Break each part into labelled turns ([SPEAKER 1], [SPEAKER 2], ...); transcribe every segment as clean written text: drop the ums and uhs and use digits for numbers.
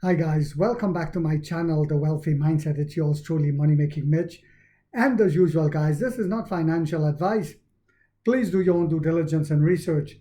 [SPEAKER 1] Hi guys, welcome back to my channel, The Wealthy Mindset. It's yours truly, Money Making Mitch. And as usual, guys, this is not financial advice. Please do your own due diligence and research.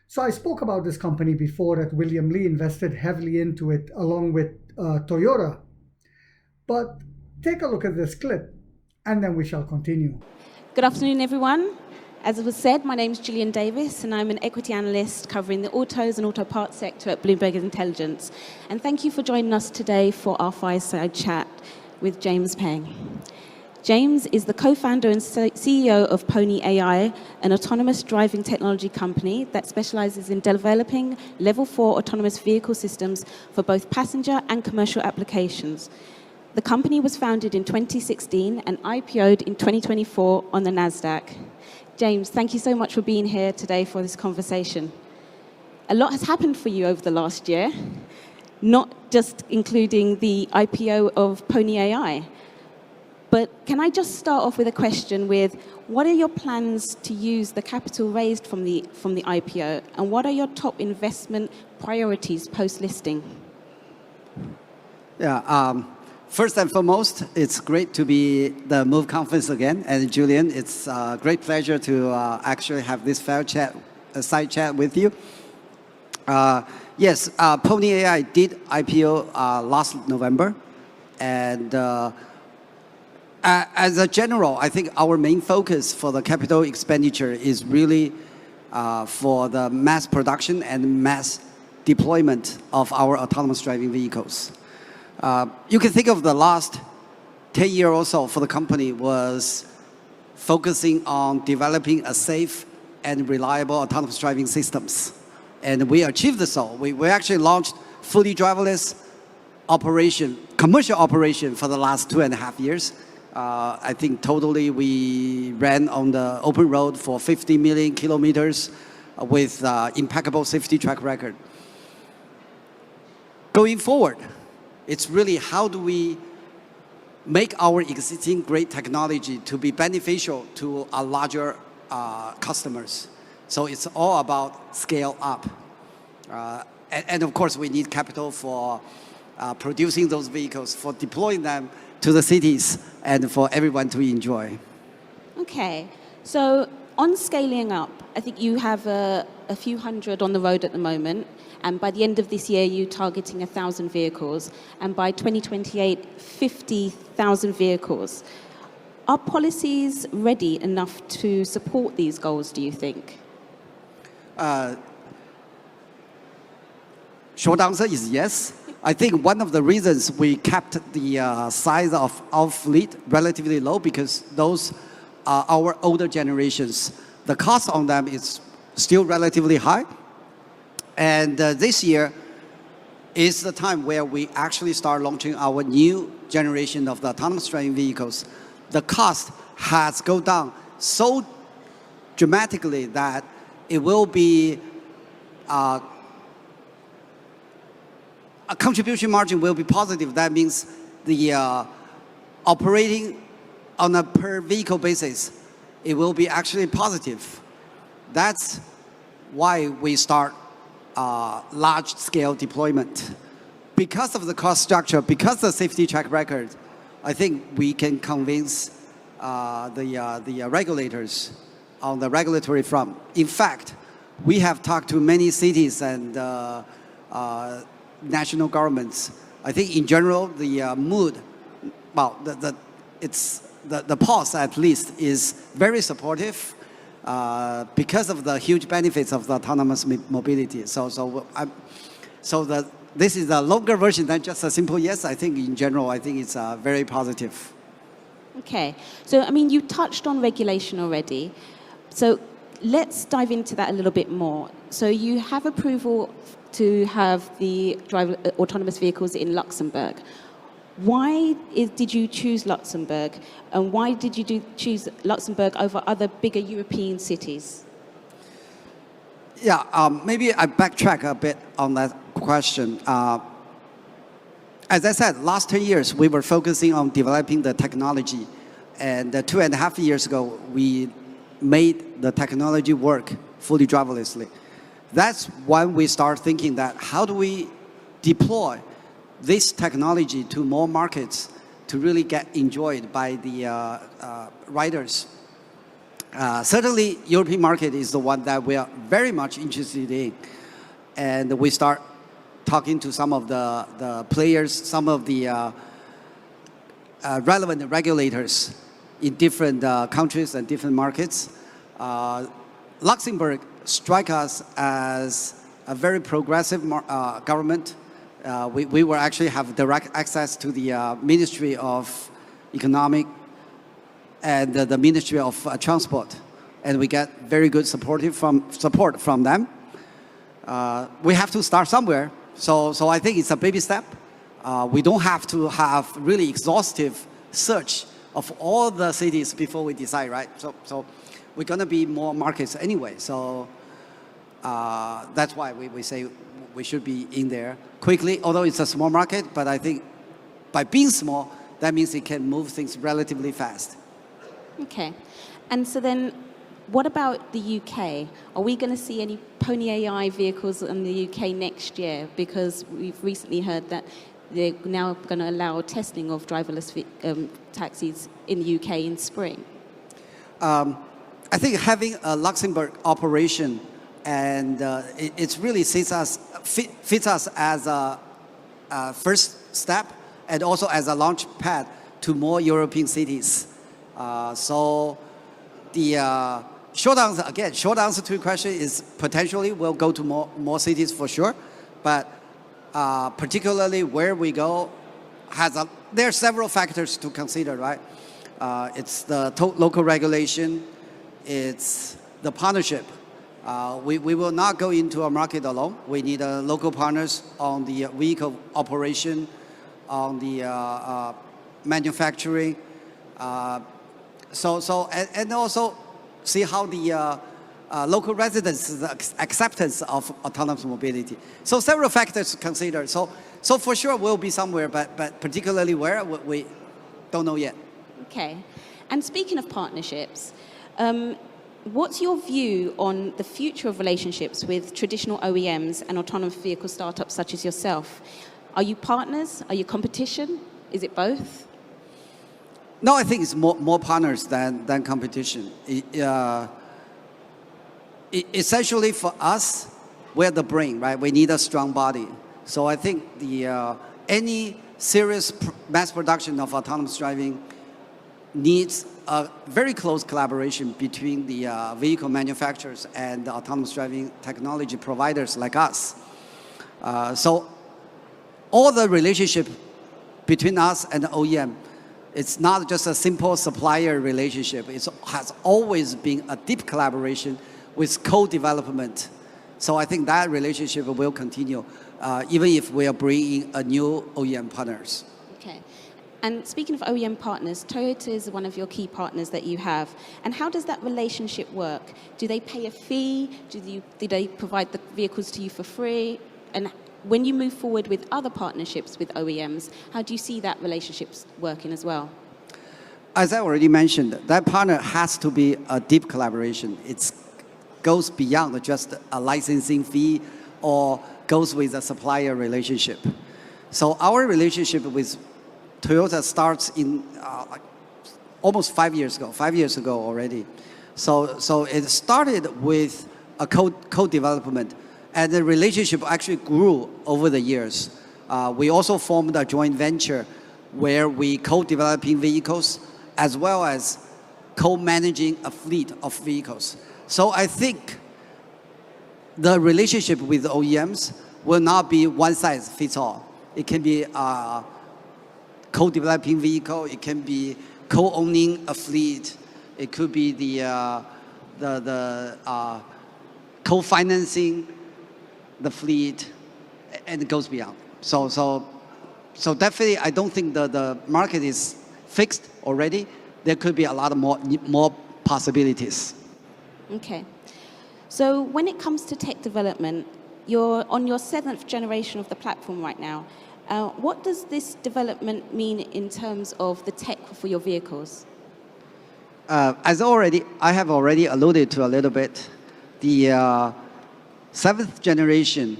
[SPEAKER 1] So I spoke about this company before that William Lee invested heavily into it along with Toyota. But take a look at this clip and then we shall continue.
[SPEAKER 2] Good afternoon, everyone. As it was said, my name is Gillian Davis, and I'm an equity analyst covering the autos and auto parts sector at Bloomberg Intelligence. And thank you for joining us today for our fireside chat with James Peng. James is the co-founder and CEO of Pony AI, an autonomous driving technology company that specializes in developing level 4 autonomous vehicle systems for both passenger and commercial applications. The company was founded in 2016 and IPO'd in 2024 on the NASDAQ. James, thank you so much for being here today for this conversation. A lot has happened for you over the last year, not just including the IPO of Pony AI. But can I just start off with a question with, what are your plans to use the capital raised from the IPO, and what are your top investment priorities post-listing?
[SPEAKER 3] Yeah, first and foremost, it's great to be the Move conference again. And Julian, it's a great pleasure to actually have this side chat with you. Yes, Pony AI did IPO last November. And as a general, I think our main focus for the capital expenditure is really for the mass production and mass deployment of our autonomous driving vehicles. You can think of the last 10 years or so for the company was focusing on developing a safe and reliable autonomous driving systems. And we achieved so. We actually launched fully driverless operation, commercial operation for the last 2.5 years. I think totally we ran on the open road for 50 million kilometers with impeccable safety track record. Going forward, it's really how do we make our existing great technology to be beneficial to our larger customers. So it's all about scale up. And of course, we need capital for producing those vehicles, for deploying them to the cities, and for everyone to enjoy.
[SPEAKER 2] Okay, so on scaling up, I think you have a few hundred on the road at the moment. And by the end of this year, you're targeting 1,000 vehicles. And by 2028, 50,000 vehicles. Are policies ready enough to support these goals, do you think?
[SPEAKER 3] Short answer is yes. I think one of the reasons we kept the size of our fleet relatively low because those are our older generations. The cost on them is still relatively high. And this year is the time where we actually start launching our new generation of the autonomous driving vehicles. The cost has gone down so dramatically that it will be a contribution margin will be positive. That means the operating on a per vehicle basis, it will be actually positive. That's why we start large-scale deployment. Because of the cost structure, because of the safety track record, I think we can convince the regulators on the regulatory front. In fact, we have talked to many cities and national governments. I think in general, the mood, well, the pulse at least is very supportive. Because of the huge benefits of the autonomous mobility. This is a longer version than just a simple yes. I think in general, I think it's very positive.
[SPEAKER 2] Okay, so I mean, you touched on regulation already. So let's dive into that a little bit more. So you have approval to have the autonomous vehicles in Luxembourg. Why did you choose Luxembourg, and why did you choose Luxembourg over other bigger European cities?
[SPEAKER 3] Yeah, maybe I backtrack a bit on that question. As I said, last 10 years, we were focusing on developing the technology. And 2.5 years ago, we made the technology work fully driverlessly. That's when we start thinking that how do we deploy this technology to more markets to really get enjoyed by the riders. Certainly, European market is the one that we are very much interested in. And we start talking to some of the players, some of the relevant regulators in different countries and different markets. Luxembourg strikes us as a very progressive government. We will actually have direct access to the Ministry of Economic and the Ministry of Transport, and we get very good support from them. We have to start somewhere, so I think it's a baby step. We don't have to have really exhaustive search of all the cities before we decide, right? So we're going to be more markets anyway. So that's why we say we should be in there quickly, although it's a small market. But I think by being small, that means it can move things relatively fast.
[SPEAKER 2] Okay. And so then what about the UK? Are we going to see any Pony AI vehicles in the UK next year? Because we've recently heard that they're now going to allow testing of driverless taxis in the UK in spring.
[SPEAKER 3] I think having a Luxembourg operation and it really fits us as a first step and also as a launch pad to more European cities. So the short answer to your question is potentially we'll go to more cities for sure, but particularly where we go there are several factors to consider, right? It's the local regulation, it's the partnership. We will not go into a market alone. We need local partners on the vehicle operation, on the manufacturing, and also see how the local residents' acceptance of autonomous mobility. So several factors to consider. So for sure we'll be somewhere, but particularly where, we don't know yet.
[SPEAKER 2] Okay. And speaking of partnerships, what's your view on the future of relationships with traditional OEMs and autonomous vehicle startups such as yourself? Are you partners? Are you competition? Is it both?
[SPEAKER 3] No, I think it's more partners than competition. Essentially for us, we're the brain, right? We need a strong body. So I think any serious mass production of autonomous driving needs a very close collaboration between the vehicle manufacturers and the autonomous driving technology providers like us. So all the relationship between us and the OEM, it's not just a simple supplier relationship. It has always been a deep collaboration with co-development. So I think that relationship will continue, even if we are bringing a new OEM partners.
[SPEAKER 2] Okay. And speaking of OEM partners, Toyota is one of your key partners that you have. And how does that relationship work? Do they pay a fee? Do they provide the vehicles to you for free? And when you move forward with other partnerships with OEMs, how do you see that relationship working as well?
[SPEAKER 3] As I already mentioned, that partner has to be a deep collaboration. It goes beyond just a licensing fee or goes with a supplier relationship. So our relationship with Toyota starts in like almost 5 years ago already. So it started with a co-development, and the relationship actually grew over the years. We also formed a joint venture where we co-developing vehicles as well as co-managing a fleet of vehicles. So I think the relationship with OEMs will not be one size fits all. It can be co-developing vehicle, it can be co-owning a fleet, it could be the co-financing the fleet, and it goes beyond. So definitely, I don't think the market is fixed already. There could be a lot of more possibilities.
[SPEAKER 2] Okay. So when it comes to tech development, you're on your 7th generation of the platform right now. What does this development mean in terms of the tech for your vehicles?
[SPEAKER 3] As I have already alluded to a little bit, the 7th generation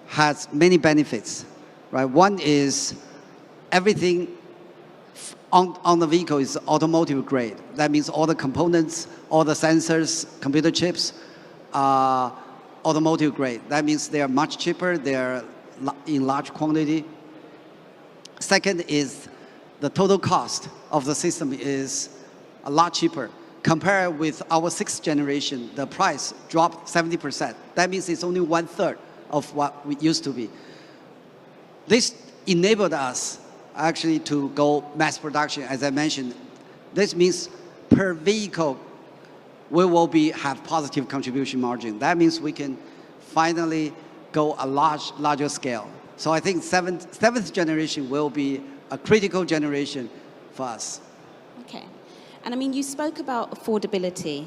[SPEAKER 3] has many benefits. right? One is everything on the vehicle is automotive grade. That means all the components, all the sensors, computer chips are automotive grade. That means they are much cheaper, they're in large quantity. Second is the total cost of the system is a lot cheaper. Compared with our 6th generation, the price dropped 70%. That means it's only 1/3 of what it used to be. This enabled us actually to go mass production, as I mentioned. This means per vehicle, we will have positive contribution margin. That means we can finally go a larger scale. So I think seventh generation will be a critical generation for us.
[SPEAKER 2] Okay. And I mean, you spoke about affordability.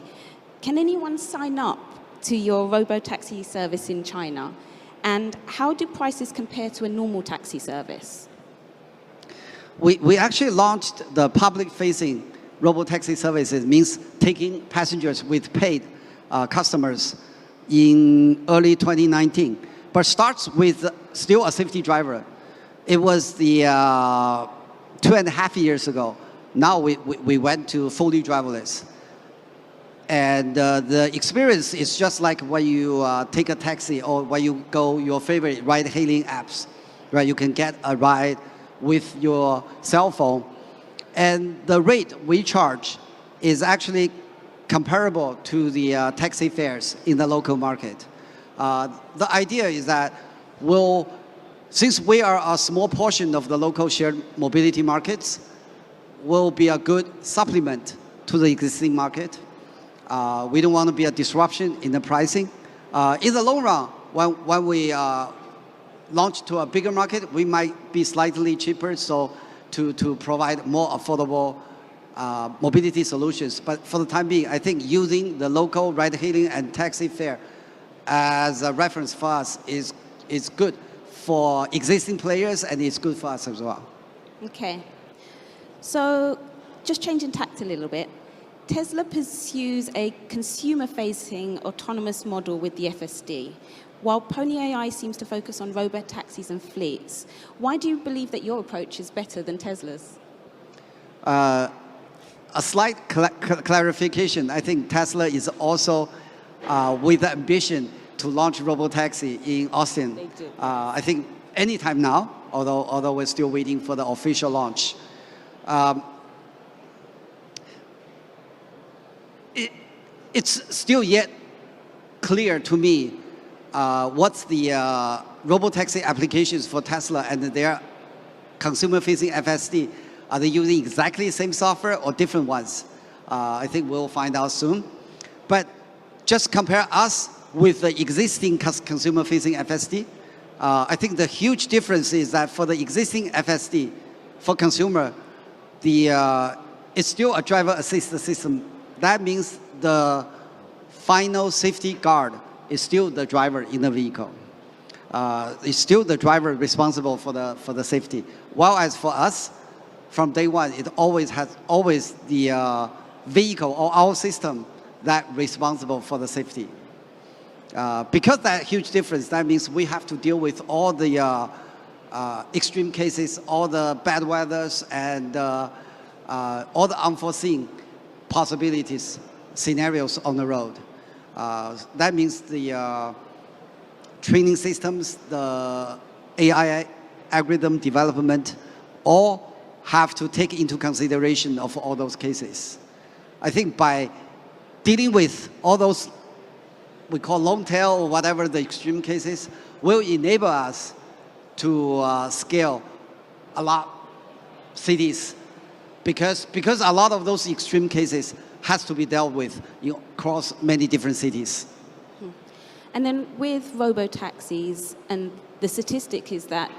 [SPEAKER 2] Can anyone sign up to your Robotaxi service in China? And how do prices compare to a normal taxi service?
[SPEAKER 3] We actually launched the public-facing Robotaxi services, means taking passengers with paid customers in early 2019. But starts with still a safety driver. It was the 2.5 years ago. Now we went to fully driverless. And the experience is just like when you take a taxi or when you go your favorite ride-hailing apps, right? You can get a ride with your cell phone. And the rate we charge is actually comparable to the taxi fares in the local market. The idea is that since we are a small portion of the local shared mobility markets, will be a good supplement to the existing market. We don't want to be a disruption in the pricing. In the long run, when we launch to a bigger market, we might be slightly cheaper, so to provide more affordable mobility solutions. But for the time being, I think using the local ride-hailing and taxi fare as a reference for us is good for existing players, and it's good for us as well.
[SPEAKER 2] Okay. So just changing tact a little bit, Tesla pursues a consumer-facing autonomous model with the FSD, while Pony AI seems to focus on robotaxis and fleets. Why do you believe that your approach is better than Tesla's?
[SPEAKER 3] A slight clarification. I think Tesla is also with the ambition to launch Robotaxi in Austin.
[SPEAKER 2] They do.
[SPEAKER 3] I think anytime now, although we're still waiting for the official launch. It's still yet clear to me what's the Robotaxi applications for Tesla and their consumer-facing FSD. Are they using exactly the same software or different ones? I think we'll find out soon. But just compare us with the existing consumer-facing FSD. I think the huge difference is that for the existing FSD, for consumer, it's still a driver assist system. That means the final safety guard is still the driver in the vehicle. It's still the driver responsible for the safety. While as for us, from day one, it always the vehicle or our system that responsible for the safety. Because that huge difference, that means we have to deal with all the extreme cases, all the bad weathers, and all the unforeseen possibilities, scenarios on the road. That means the training systems, the AI algorithm development, all have to take into consideration of all those cases. I think by dealing with all those we call long tail or whatever the extreme cases will enable us to scale a lot cities because a lot of those extreme cases has to be dealt with across many different cities.
[SPEAKER 2] And then with robotaxis, and the statistic is that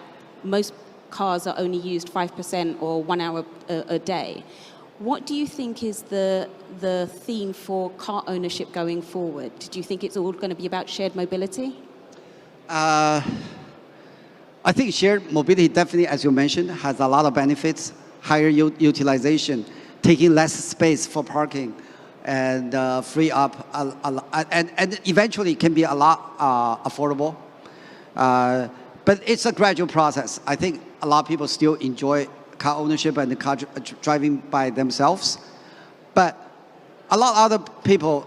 [SPEAKER 2] most cars are only used 5% or 1 hour a day. What do you think is the theme for car ownership going forward? Do you think it's all going to be about shared mobility?
[SPEAKER 3] I think shared mobility definitely, as you mentioned, has a lot of benefits, higher utilization, taking less space for parking, and free up, and eventually can be a lot affordable. But it's a gradual process. I think a lot of people still enjoy car ownership and the car driving by themselves. But a lot of other people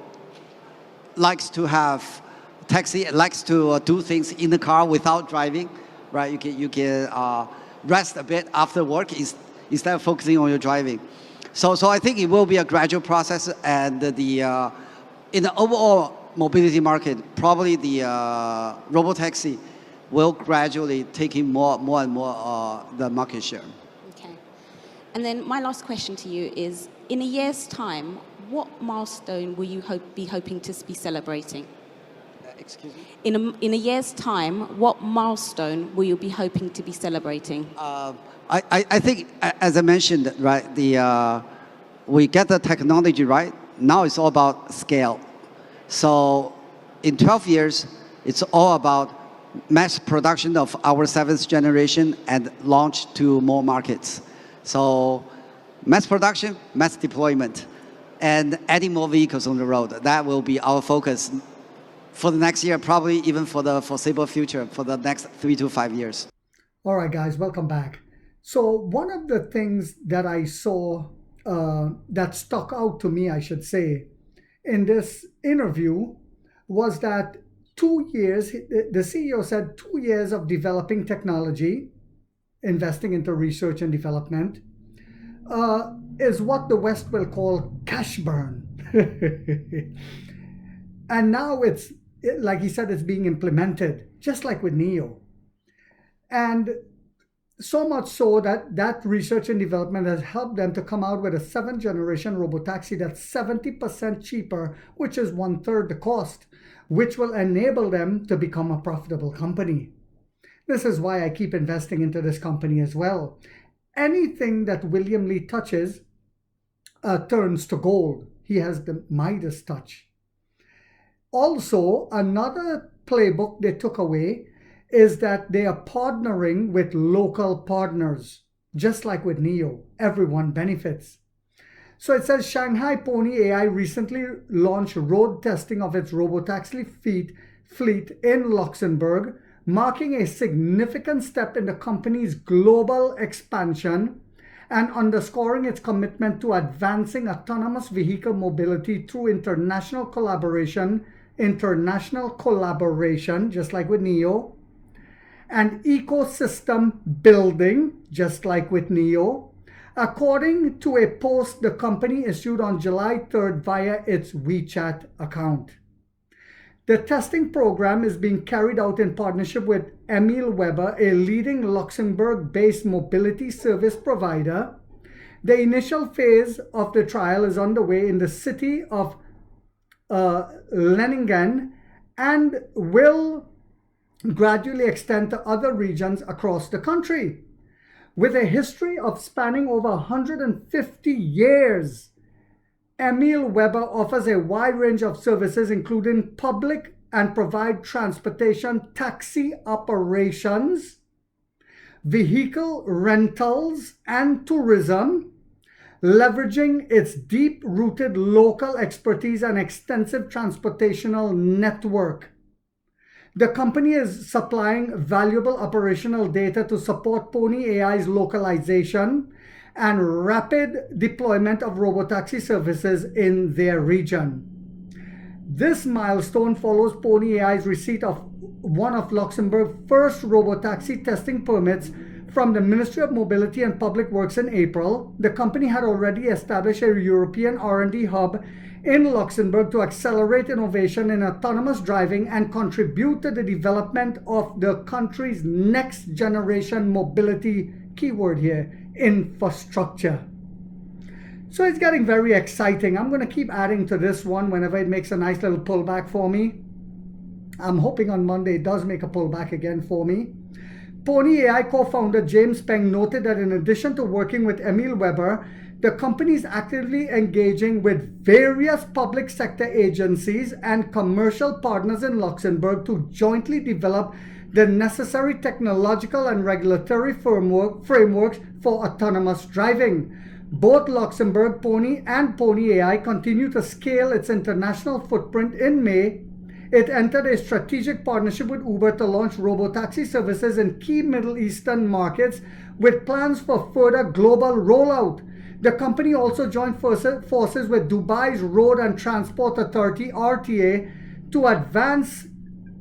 [SPEAKER 3] likes to have taxi, likes to do things in the car without driving, right? You can rest a bit after work instead of focusing on your driving. So I think it will be a gradual process, and in the overall mobility market, probably the Robotaxi will gradually take in more and more the market share.
[SPEAKER 2] Okay. And then my last question to you is, in a year's time, what milestone will you be hoping to be celebrating?
[SPEAKER 3] Excuse me?
[SPEAKER 2] In a year's time, what milestone will you be hoping to be celebrating?
[SPEAKER 3] I think, as I mentioned, right, we get the technology right. Now it's all about scale. So in 12 years, it's all about mass production of our 7th generation and launch to more markets. So mass production, mass deployment, and adding more vehicles on the road. That will be our focus for the next year, probably even for the foreseeable future, for the next 3 to 5 years.
[SPEAKER 1] All right, guys, welcome back. So one of the things that I saw that stuck out to me, I should say, in this interview was that 2 years, the CEO said 2 years of developing technology, investing into research and development, is what the West will call cash burn. And now it's, like he said, it's being implemented, just like with NEO. And so much so that research and development has helped them to come out with a 7th generation Robotaxi that's 70% cheaper, which is 1/3 the cost, which will enable them to become a profitable company. This is why I keep investing into this company as well. Anything that William Li touches turns to gold. He has the Midas touch. Also, another playbook they took away is that they are partnering with local partners, just like with NEO. Everyone benefits. So it says Shanghai Pony AI recently launched road testing of its Robotaxi fleet in Luxembourg, marking a significant step in the company's global expansion and underscoring its commitment to advancing autonomous vehicle mobility through international collaboration, just like with NEO, and ecosystem building, just like with NEO, according to a post the company issued on July 3rd via its WeChat account. The testing program is being carried out in partnership with Emil Weber, a leading Luxembourg-based mobility service provider. The initial phase of the trial is underway in the city of Leningen and will gradually extend to other regions across the country. With a history of spanning over 150 years, Emil Weber offers a wide range of services, including public and private transportation, taxi operations, vehicle rentals, and tourism, leveraging its deep-rooted local expertise and extensive transportational network. The company is supplying valuable operational data to support Pony AI's localization and rapid deployment of Robotaxi services in their region. This milestone follows Pony AI's receipt of one of Luxembourg's first Robotaxi testing permits from the Ministry of Mobility and Public Works in April. The company had already established a European R&D hub in Luxembourg to accelerate innovation in autonomous driving and contribute to the development of the country's next generation mobility, keyword here, infrastructure. So it's getting very exciting. I'm going to keep adding to this one whenever it makes a nice little pullback for me. I'm hoping on Monday it does make a pullback again for me. Pony AI co-founder James Peng noted that in addition to working with Emil Weber, the company is actively engaging with various public sector agencies and commercial partners in Luxembourg to jointly develop the necessary technological and regulatory frameworks for autonomous driving. Both Luxembourg Pony and Pony AI continue to scale its international footprint. In May, it entered a strategic partnership with Uber to launch Robotaxi services in key Middle Eastern markets with plans for further global rollout. The company also joined forces with Dubai's Road and Transport Authority, RTA, to advance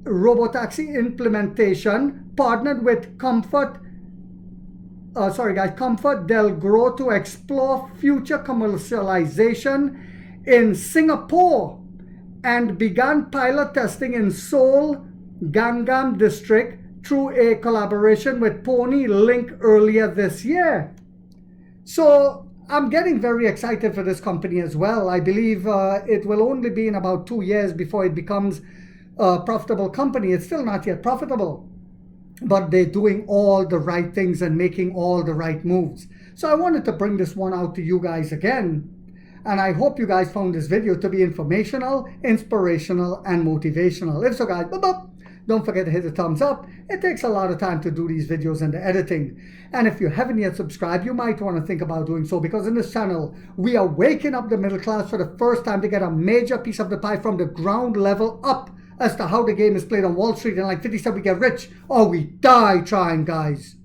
[SPEAKER 1] Robotaxi implementation, partnered with Comfort Del Gro to explore future commercialization in Singapore, and began pilot testing in Seoul, Gangnam district through a collaboration with Pony Link earlier this year. So I'm getting very excited for this company as well. I believe it will only be in about 2 years before it becomes a profitable company. It's still not yet profitable, but they're doing all the right things and making all the right moves. So I wanted to bring this one out to you guys again. And I hope you guys found this video to be informational, inspirational, and motivational. If so, guys, don't forget to hit the thumbs up. It takes a lot of time to do these videos and the editing. And if you haven't yet subscribed, you might want to think about doing so, because in this channel, we are waking up the middle class for the first time to get a major piece of the pie from the ground level up as to how the game is played on Wall Street. And like 50 Cent, we get rich or we die trying, guys.